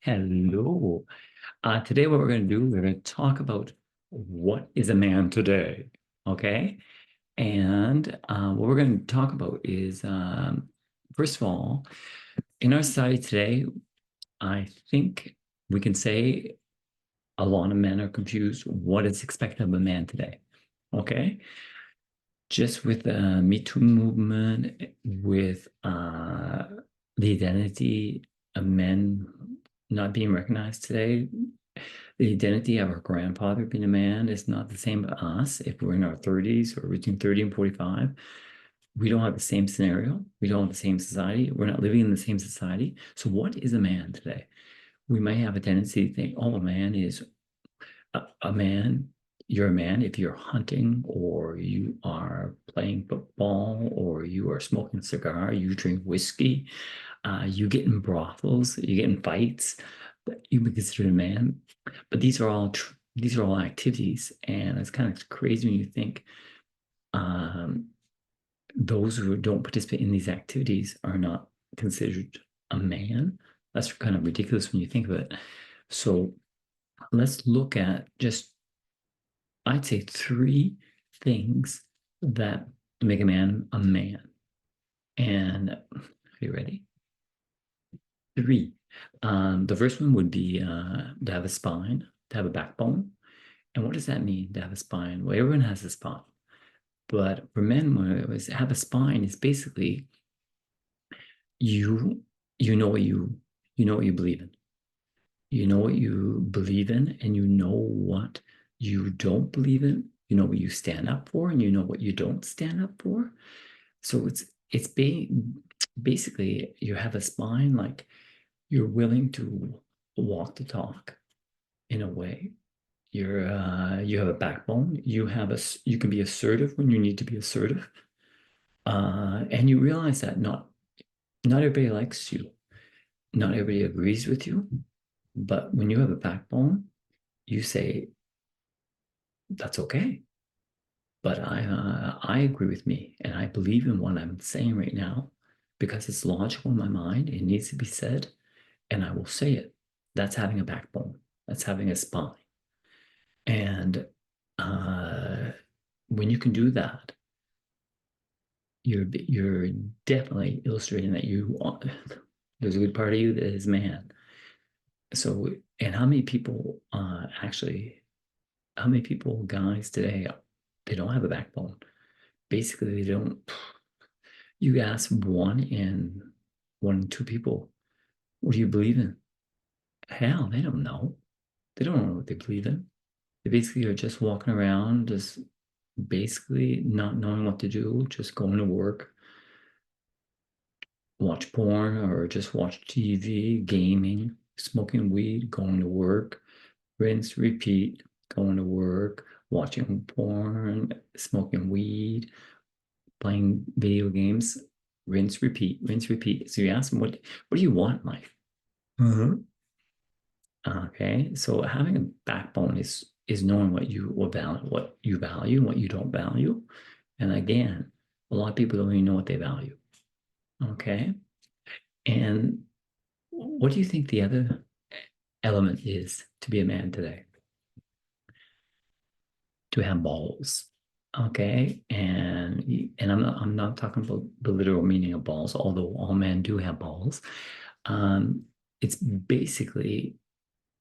Hello. Today, what we're going to do, we're going to talk about what is a man today. Okay. And what we're going to talk about is, first of all, in our society today, I think we can say a lot of men are confused what is expected of a man today. Okay. Just with the Me Too movement, with the identity of men not being recognized today, the identity of our grandfather being a man is not the same to us if we're in our 30s or between 30 and 45. We don't have the same scenario. We don't have the same society. We're not living in the same society. So what is a man today? We might have a tendency to think, oh, a man is a man. You're a man if you're hunting or you are playing football or you are smoking a cigar, you drink whiskey, you get in brothels, you get in fights, you be considered a man. But these are all activities, and it's kind of crazy when you think those who don't participate in these activities are not considered a man. That's kind of ridiculous when you think of it. So let's look at just, I'd say, three things that make a man a man. And are you ready? Three. The first one would be to have a spine, to have a backbone. And what does that mean, to have a spine? Well, everyone has a spine. But for men, when it was have a spine, it's basically you you know what you believe in. You know what you believe in, and you know what you don't believe in. You know what you stand up for, and you know what you don't stand up for. So it's basically you have a spine, like you're willing to walk the talk in a way. You have a backbone. You can be assertive when you need to be assertive, and you realize that not everybody likes you, not everybody agrees with you, but when you have a backbone, you say that's okay. But I agree with me, and I believe in what I'm saying right now because it's logical in my mind. It needs to be said, and I will say it. That's having a backbone. That's having a spine. And uh, when you can do that, you're definitely illustrating that there's a good part of you that is man. So, and how many people, guys today, they don't have a backbone. Basically, they don't. You ask one in two people, what do you believe in? Hell, they don't know. They don't know what they believe in. They basically are just walking around, just basically not knowing what to do, just going to work, watch porn, or just watch TV, gaming, smoking weed, going to work, rinse, repeat, going to work, watching porn, smoking weed, playing video games, rinse, repeat, rinse, repeat. So you ask them, what do you want in life? Uh-huh. Okay, so having a backbone is knowing what you value and what you don't value. And again, a lot of people don't even know what they value. Okay. And what do you think the other element is to be a man today? To have balls. Okay. And I'm not talking about the literal meaning of balls, although all men do have balls. It's basically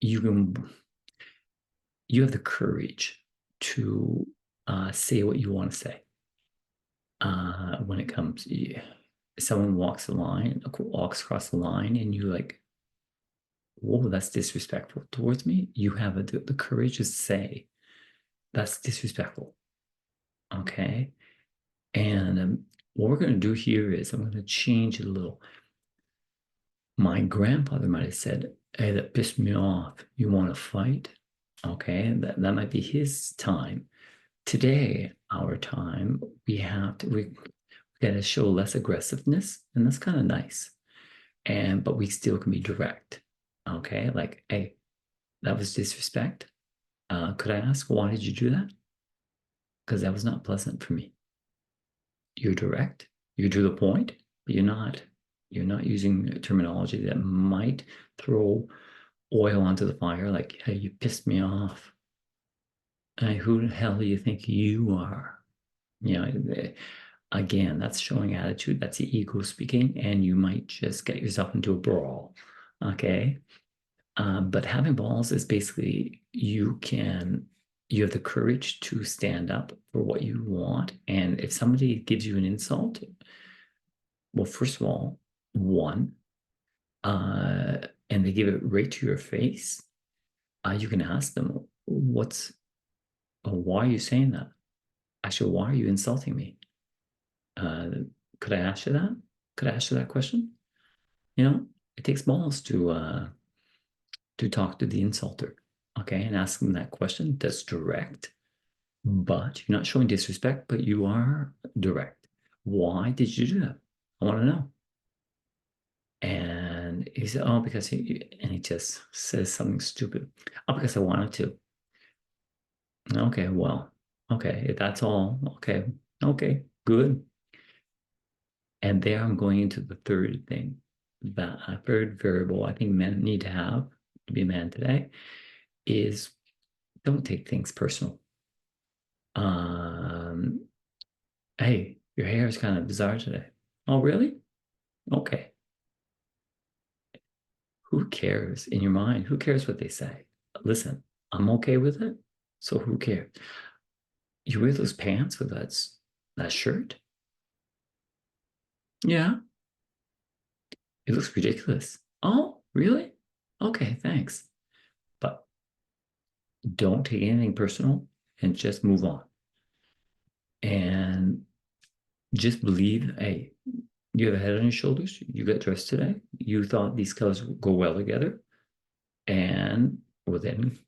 you have the courage to say what you want to say. When it comes, someone walks across the line, and you like, whoa, that's disrespectful towards me. You have the courage to say that's disrespectful. Okay. And what we're going to do here is I'm going to change it a little. My grandfather might have said, hey, that pissed me off. You want to fight? Okay. That might be his time. Today, our time, we got to show less aggressiveness, and that's kind of nice. But we still can be direct. Okay. Like, hey, that was disrespect. Could I ask, why did you do that? Because that was not pleasant for me. You're direct, you're to the point, but you're not using terminology that might throw oil onto the fire, like, hey, you pissed me off. Hey, who the hell do you think you are? You know, again, that's showing attitude. That's the ego speaking, and you might just get yourself into a brawl. Okay. But having balls is basically you have the courage to stand up for what you want. And if somebody gives you an insult, well, first of all, one, uh, and they give it right to your face, you can ask them, why are you saying that? Actually, why are you insulting me? Uh, could I ask you that? Could I ask you that question? You know, it takes balls to talk to the insulter, okay, and ask them that question. That's direct, but you're not showing disrespect, but you are direct. Why did you do that? I want to know. And he said, oh, because and he just says something stupid. Oh, because I wanted to. Okay, well, okay, if that's all, okay, okay, good. And there I'm going into the third thing, that a third variable I think men need to have to be a man today is don't take things personal. Um, hey, your hair is kind of bizarre today. Oh, really? Okay. Who cares in your mind? Who cares what they say? Listen, I'm okay with it. So who cares? You wear those pants with that shirt? Yeah, it looks ridiculous. Oh, really? Okay, thanks. But don't take anything personal and just move on. And just believe, hey, you have a head on your shoulders. You got dressed today. You thought these colors go well together. And well, then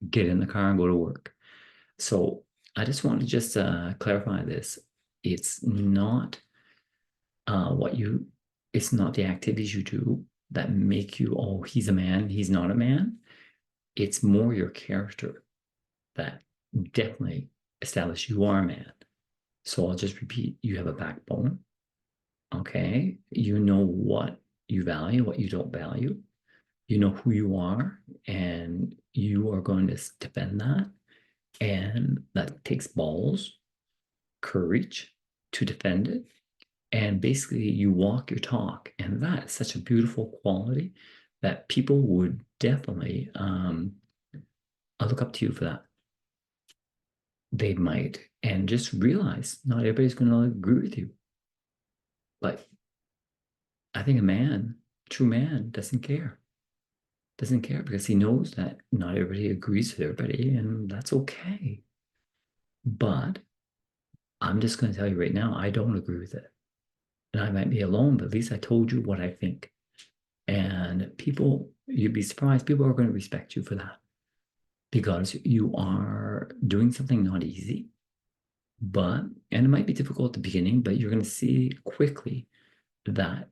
get in the car and go to work. So I just want to just clarify this. It's not what you, it's not the activities you do that make you, oh, he's a man, he's not a man. It's more your character that definitely establish you are a man. So I'll just repeat, you have a backbone. Okay. You know what you value, what you don't value. You know who you are, and you are going to defend that. And that takes balls, courage to defend it. And basically, you walk your talk. And that's such a beautiful quality that people would definitely look up to you for that. They might. And just realize not everybody's going to agree with you. But I think a man, true man, doesn't care. Doesn't care because he knows that not everybody agrees with everybody, and that's okay. But I'm just going to tell you right now, I don't agree with it. And I might be alone, but at least I told you what I think. And people, you'd be surprised, people are going to respect you for that because you are doing something not easy. But, and it might be difficult at the beginning, but you're going to see quickly that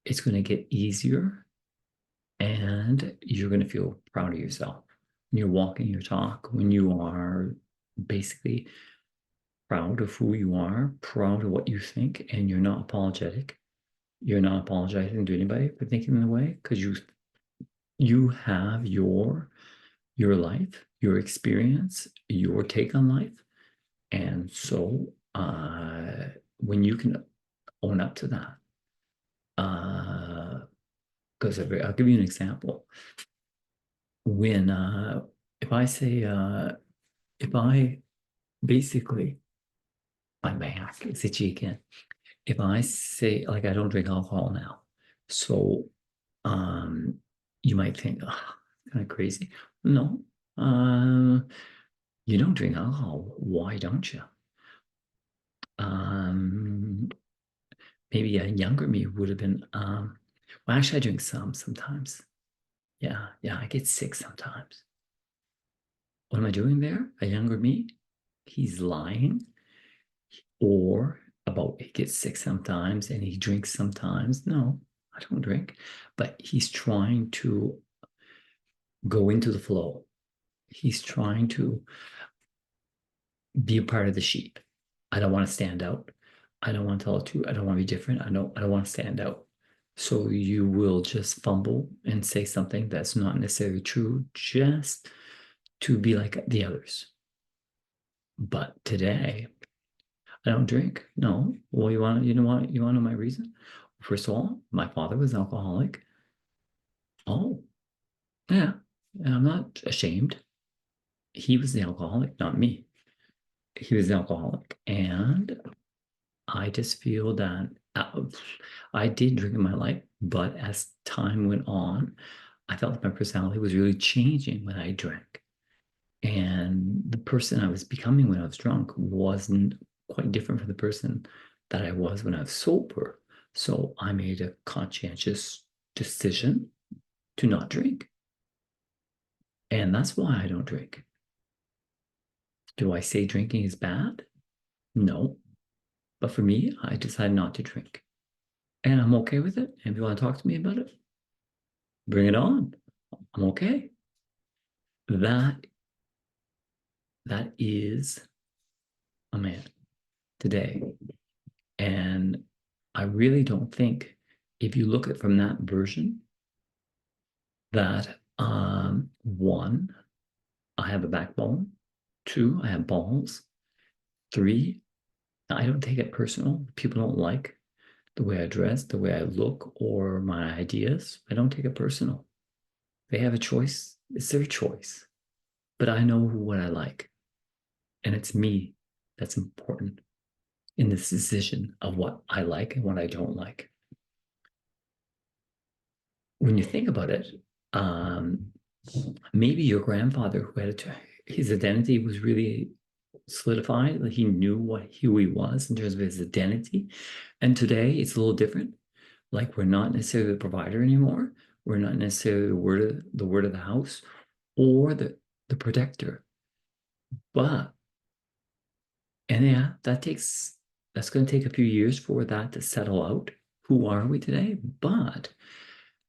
it's going to get easier and you're going to feel proud of yourself. When you're walking your talk, when you are basically proud of who you are, proud of what you think, and you're not apologetic. You're not apologizing to anybody for thinking in a way because you have your life, your experience, your take on life. And so when you can own up to that, because I'll give you an example. When if I say if I basically my back is itchy again. If I say like I don't drink alcohol now, so um you might think, oh, kind of crazy. No, you don't drink alcohol. Why don't you? Um, maybe a younger me would have been. Well, actually, I drink sometimes. Yeah, yeah, I get sick sometimes. What am I doing there? A younger me? He's lying, or about he gets sick sometimes and he drinks sometimes. No, I don't drink, but he's trying to go into the flow. He's trying to be a part of the sheep. I don't want to stand out. I don't want to tell the truth. I don't want to be different. I don't want to stand out. So you will just fumble and say something that's not necessarily true just to be like the others. But today, I don't drink. No. Well, you want to know my reason? First of all, my father was an alcoholic. Oh, yeah. And I'm not ashamed. He was the alcoholic, not me. He was the alcoholic. And I just feel that I did drink in my life, but as time went on, I felt like my personality was really changing when I drank. And the person I was becoming when I was drunk wasn't quite different from the person that I was when I was sober. So I made a conscientious decision to not drink. And that's why I don't drink. Do I say drinking is bad? No. But for me, I decided not to drink. And I'm okay with it. And if you want to talk to me about it, bring it on. I'm okay. That that is a man today. And I really don't think if you look at it from that version, that one, I have a backbone. Two, I have balls. Three, I don't take it personal. People don't like the way I dress, the way I look, or my ideas. I don't take it personal. They have a choice. It's their choice. But I know what I like. And it's me that's important in this decision of what I like and what I don't like. When you think about it, um, maybe your grandfather who had his identity was really solidified, like he knew who he was in terms of his identity. And today it's a little different. Like we're not necessarily the provider anymore. We're not necessarily the word of the house or the protector. But and yeah, that's going to take a few years for that to settle out. Who are we today? But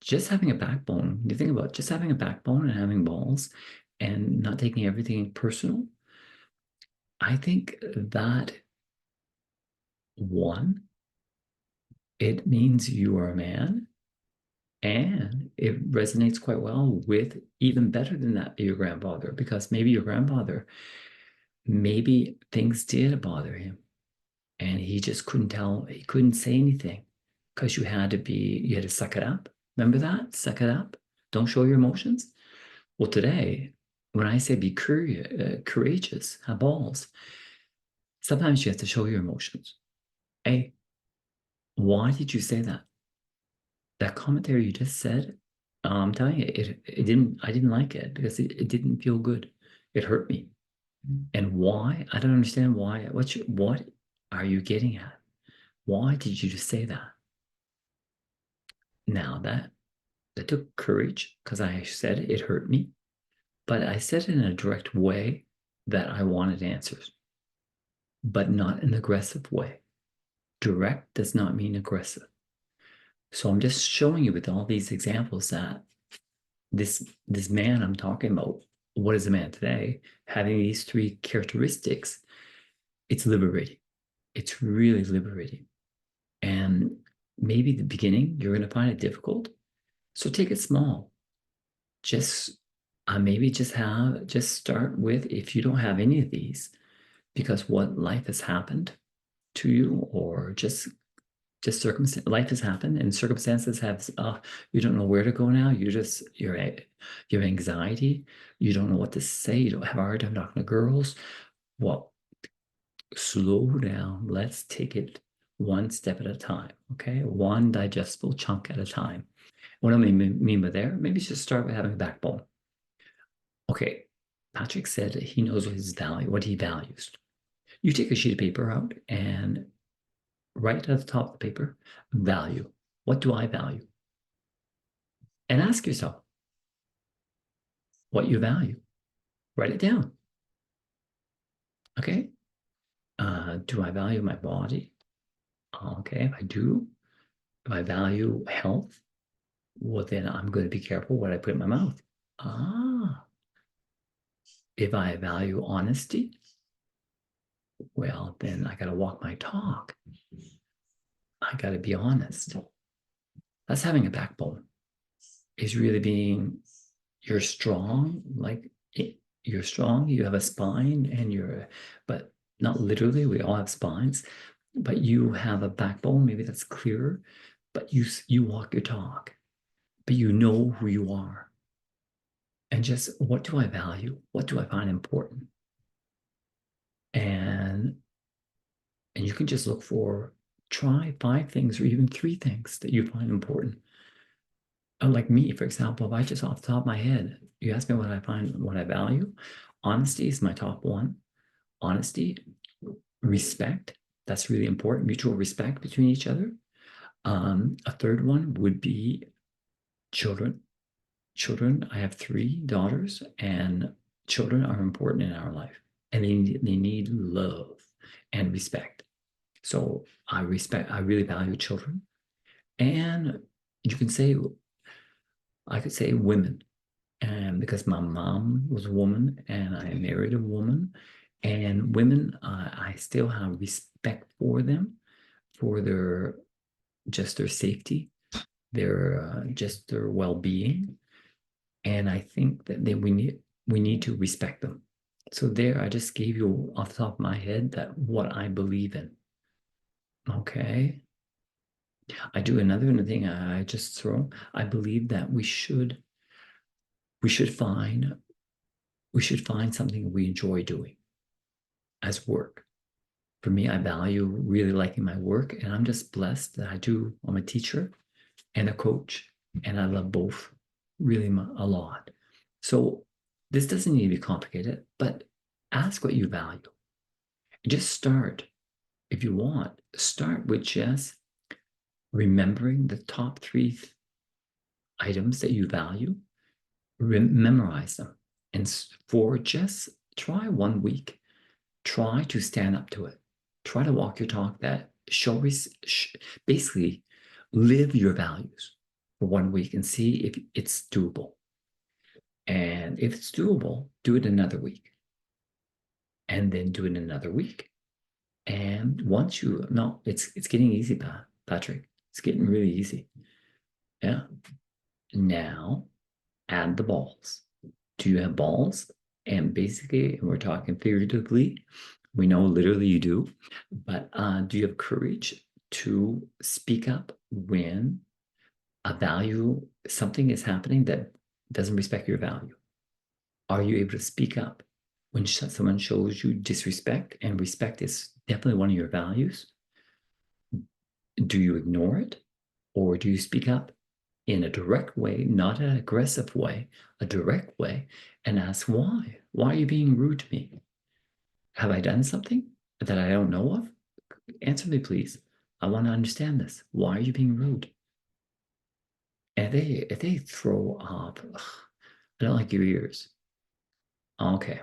just having a backbone, you think about just having a backbone and having balls and not taking everything personal. I think that one, it means you are a man and it resonates quite well with even better than that, your grandfather, because maybe your grandfather, maybe things did bother him and he just couldn't tell, he couldn't say anything because you had to suck it up. Remember that? Suck it up. Don't show your emotions. Well, today, when I say be courageous, have balls, sometimes you have to show your emotions. Hey, why did you say that? That commentary you just said, I'm telling you, I didn't like it because it didn't feel good. It hurt me. And why? I don't understand why. What are you getting at? Why did you just say that? Now that took courage because I said it hurt me, but I said it in a direct way that I wanted answers, but not an aggressive way. Direct does not mean aggressive. So I'm just showing you with all these examples that this man I'm talking about, what is a man today, having these three characteristics, it's liberating. It's really liberating. And maybe the beginning, you're going to find it difficult. So take it small. Just maybe just start with if you don't have any of these, because what life has happened to you, or just circumstance life has happened and circumstances have you don't know where to go now. Your anxiety, you don't know what to say, you don't have a hard time talking to girls. Well, slow down. Let's take it one step at a time. Okay, one digestible chunk at a time. What do I mean by there? Maybe just start with having a backbone. Okay, Patrick said he knows what he values. You take a sheet of paper out and write at the top of the paper, value. What do I value? And ask yourself what you value. Write it down. Okay. Do I value my body? Okay. If I do, if I value health, well, then I'm going to be careful what I put in my mouth. Ah, if I value honesty, well, then I got to walk my talk. I got to be honest. That's having a backbone. Is really being, you're strong, like you're strong, you have a spine and but not literally, we all have spines, but you have a backbone, maybe that's clearer, but you walk your talk, but you know who you are. And just what do I value? What do I find important? And and you can just look for, try 5 things or even 3 things that you find important. Like me, for example, if I just off the top of my head, you ask me what I find, what I value, honesty is my top one. Honesty, respect, that's really important, mutual respect between each other. A third one would be children. Children, I have 3 daughters, and children are important in our life, and they need love and respect. So I really value children. And you can say, I could say women, and because my mom was a woman and I married a woman, and women, I still have respect for them, for their, just their safety, their just their well-being, and I think that we need to respect them. So there, I just gave you off the top of my head that what I believe in. Okay, I do another thing I just throw. I believe that we should find we should find something we enjoy doing as work. For me, I value really liking my work, and I'm just blessed that I'm a teacher and a coach, and I love both really a lot. So this doesn't need to be complicated, but ask what you value. Just start, if you want, start with just remembering the top 3 items that you value, memorize them. And for just try 1 week, try to stand up to it. Try to walk your talk, that basically live your values for 1 week and see if it's doable. And if it's doable, do it another week. And then do it another week. And once you, no, it's getting easy, Patrick. It's getting really easy. Yeah. Now add the balls. Do you have balls? And basically, we're talking figuratively. We know literally you do. But do you have courage to speak up when something is happening that doesn't respect your value? Are you able to speak up when someone shows you disrespect, and respect is definitely one of your values? Do you ignore it, or do you speak up in a direct way, not an aggressive way, a direct way, and ask why? Why are you being rude to me? Have I done something that I don't know of? Answer me, please. I want to understand this. Why are you being rude? And if they throw up, I don't like your ears. Okay.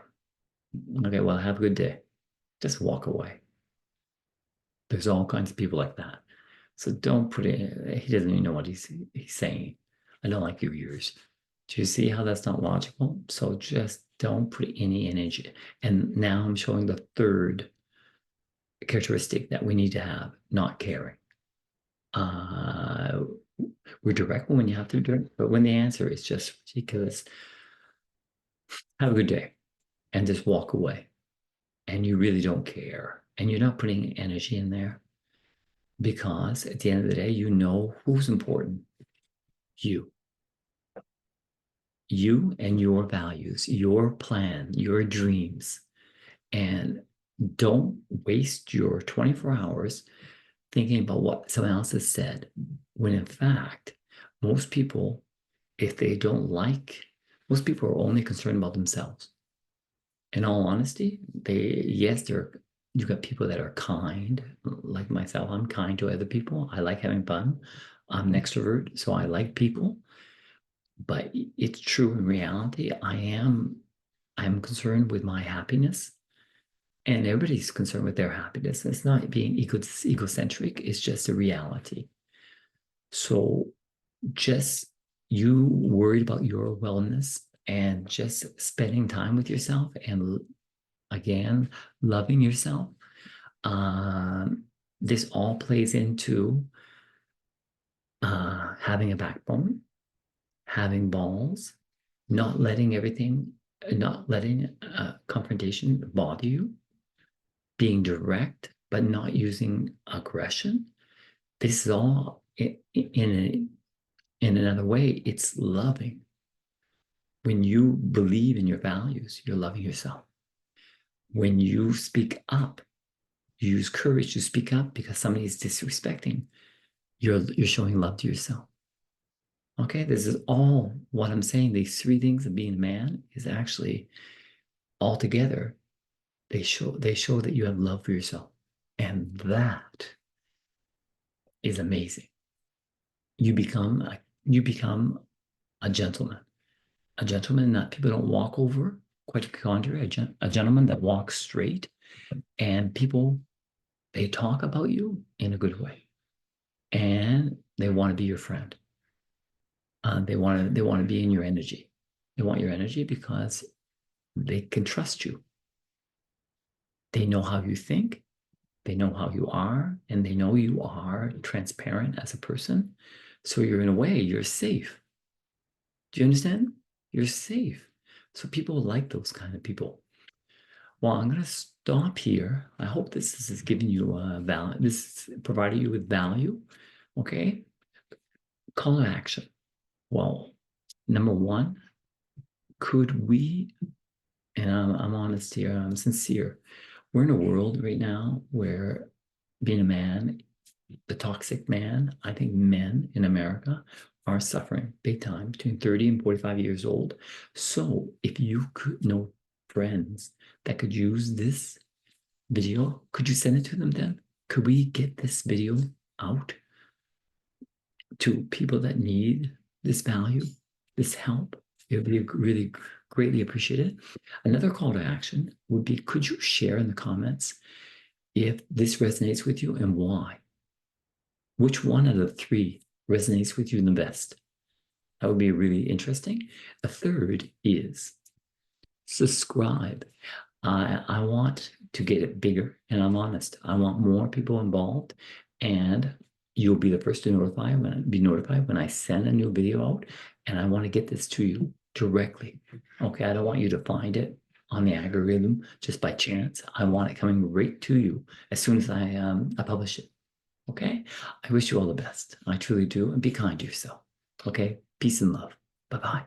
Okay, well, have a good day. Just walk away. There's all kinds of people like that. So don't put it, he doesn't even know what he's saying. I don't like your ears. Do you see how that's not logical? So just don't put any energy. And now I'm showing the third characteristic that we need to have, not caring. We're direct when you have to be direct, but when the answer is just ridiculous, have a good day and just walk away. And you really don't care. And you're not putting energy in there, because at the end of the day, you know who's important. You. You and your values, your plan, your dreams. And don't waste your 24 hours thinking about what someone else has said, when in fact, most people, if they don't like, most people are only concerned about themselves. In all honesty, you got people that are kind, like myself. I'm kind to other people. I like having fun. I'm an extrovert, so I like people. But it's true in reality, I'm concerned with my happiness, and everybody's concerned with their happiness. It's not being egocentric, it's just a reality. So just you worried about your wellness and just spending time with yourself, and again, loving yourself. This all plays into having a backbone, having balls, not letting everything, not letting confrontation bother you, being direct, but not using aggression. This is all in another way, it's loving. When you believe in your values, you're loving yourself. When you speak up, you use courage to speak up because somebody is disrespecting, you're showing love to yourself. Okay, this is all what I'm saying. These three things of being a man is actually all together. They show that you have love for yourself, and that is amazing. You become a gentleman, a gentleman that people don't walk over. Quite the contrary, a gentleman that walks straight, and people they talk about you in a good way, and they want to be your friend. They want to be in your energy. They want your energy because they can trust you. They know how you think, they know how you are, and they know you are transparent as a person. So you're in a way, you're safe. Do you understand? You're safe. So people like those kind of people. Well, I'm going to stop here. I hope this is giving you value. This is providing you with value. Okay. Call to action. Well, number one, could we, and I'm honest here, I'm sincere. We're in a world right now where being a man, the toxic man, I think men in America are suffering big time between 30 and 45 years old. So if you could know friends that could use this video, could you send it to them then? Could we get this video out to people that need this value, this help? It would be really greatly appreciated. Another call to action would be, could you share in the comments if this resonates with you and why? Which one out of three resonates with you the best? That would be really interesting. A third is subscribe. I want to get it bigger, and I'm honest. I want more people involved, and you'll be the first to be notified when I send a new video out, and I want to get this to you directly. Okay, I don't want you to find it on the algorithm just by chance. I want it coming right to you as soon as I publish it. Okay, I wish you all the best. I truly do, and be kind to yourself. Okay, peace and love. Bye bye.